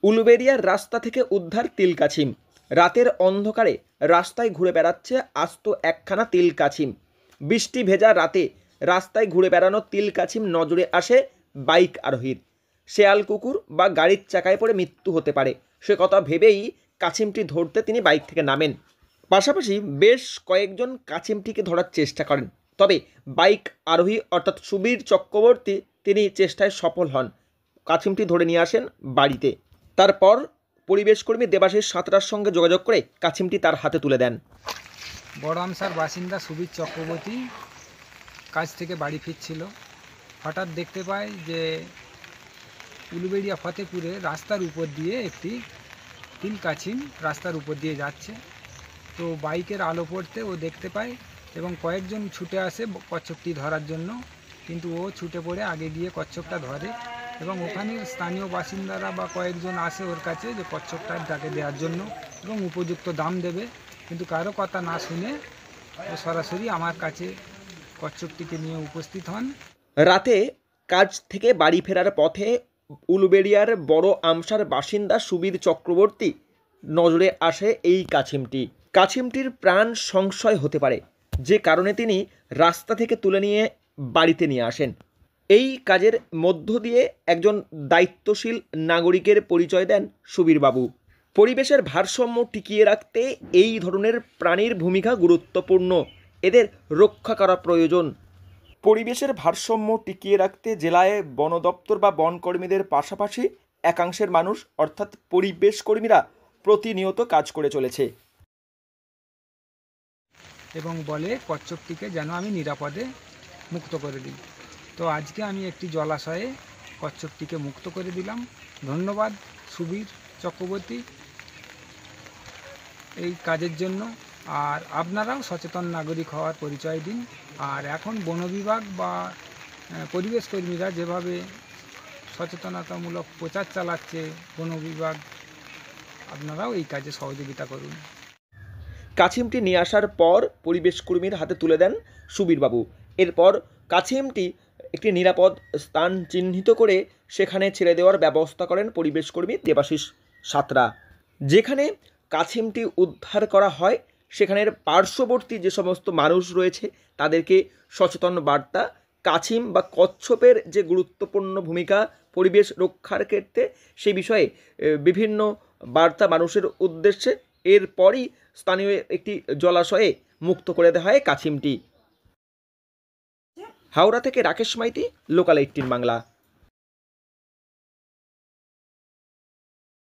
উলুবেড়িয়ার রাস্তা থেকে উদ্ধার তিলকাছিম। রাতের অন্ধকারে রাস্তায় ঘুরে বেড়াচ্ছে আস্ত একখানা তিলকাছিম। বৃষ্টি ভেজা রাতে রাস্তায় ঘুরে বেড়ানো তিলকাছিম নজরে আসে বাইক আরোহীর। শেয়াল কুকুর বা গাড়ির চাকায় পড়ে মৃত্যু হতে পারে সে কথা ভেবেই কাছিমটি ধরতে তিনি বাইক থেকে নামেন। পাশাপাশি বেশ কয়েকজন কাছিমটিকে ধরার চেষ্টা করেন, তবে বাইক আরোহী অর্থাৎ সুবীর চক্রবর্তী তিনি চেষ্টায় সফল হন। কাছিমটি ধরে নিয়ে আসেন বাড়িতে। তারপর পরিবেশকর্মী দেবাশিস সাঁতরার সঙ্গে যোগাযোগ করে কাছিমটি তার হাতে তুলে দেন। বড় আমসার বাসিন্দা সুবীর চক্রবর্তী কাজ থেকে বাড়ি ফিরছিল। হঠাৎ দেখতে পায় যে উলুবেড়িয়া ফতেপুরে রাস্তার উপর দিয়ে একটি তিলকাছিম রাস্তার উপর দিয়ে যাচ্ছে। তো বাইকের আলো পড়তে ও দেখতে পায় এবং কয়েকজন ছুটে আসে কচ্ছপটি ধরার জন্য, কিন্তু ও ছুটে পড়ে আগে গিয়ে কচ্ছপটা ধরে এবং ওখানের স্থানীয় বাসিন্দারা বা কয়েকজন আসে ওর কাছে যে কচ্ছপটা তাকে দেওয়ার জন্য এবং উপযুক্ত দাম দেবে, কিন্তু কারো কথা না শুনে ও সরাসরি আমার কাছে কচ্ছপটিকে নিয়ে উপস্থিত হন। রাতে কাজ থেকে বাড়ি ফেরার পথে উলুবেড়িয়ার বড় আমসার বাসিন্দা সুবীর চক্রবর্তী নজরে আসে এই কাছিমটি। কাছিমটির প্রাণ সংশয় হতে পারে, যে কারণে তিনি রাস্তা থেকে তুলে নিয়ে বাড়িতে নিয়ে আসেন। এই কাজের মধ্য দিয়ে একজন দায়িত্বশীল নাগরিকের পরিচয় দেন সুবীরবাবু। পরিবেশের ভারসাম্য টিকিয়ে রাখতে এই ধরনের প্রাণীর ভূমিকা গুরুত্বপূর্ণ, এদের রক্ষা করা প্রয়োজন। পরিবেশের ভারসাম্য টিকিয়ে রাখতে জেলায় বন দপ্তর বা বনকর্মীদের পাশাপাশি একাংশের মানুষ অর্থাৎ পরিবেশ কর্মীরা প্রতিনিয়ত কাজ করে চলেছে এবং বলে কচ্ছপটিকে যেন আমি নিরাপদে মুক্ত করে দিই। তো আজকে আমি একটি জলাশয়ে কচ্ছপটিকে মুক্ত করে দিলাম। ধন্যবাদ সুবীর চক্রবর্তী এই কাজের জন্য। আর আপনারাও সচেতন নাগরিক হওয়ার পরিচয় দিন। আর এখন বন বিভাগ বা পরিবেশ কর্মীরা যেভাবে সচেতনতামূলক প্রচার চালাচ্ছে বন বিভাগ, আপনারাও এই কাজে সহযোগিতা করুন। কাছিমটি নিয়ে আসার পর পরিবেশ কর্মীর হাতে তুলে দেন সুবীরবাবু। এরপর কাছিমটি একটি নিরাপদ স্থান চিহ্নিত করে সেখানে ছেড়ে দেওয়ার ব্যবস্থা করেন পরিবেশকর্মী দেবাশিস সাঁতরা। যেখানে কাছিমটি উদ্ধার করা হয় সেখানের পার্শ্ববর্তী যে সমস্ত মানুষ রয়েছে তাদেরকে সচেতন বার্তা, কাছিম বা কচ্ছপের যে গুরুত্বপূর্ণ ভূমিকা পরিবেশ রক্ষার ক্ষেত্রে সেই বিষয়ে বিভিন্ন বার্তা মানুষের উদ্দেশ্যে। এরপরই স্থানীয় একটি জলাশয়ে মুক্ত করে দেওয়া হয় কাছিমটি। হাওড়া থেকে রাকেশ মাইতি, লোকাল 18 বাংলা।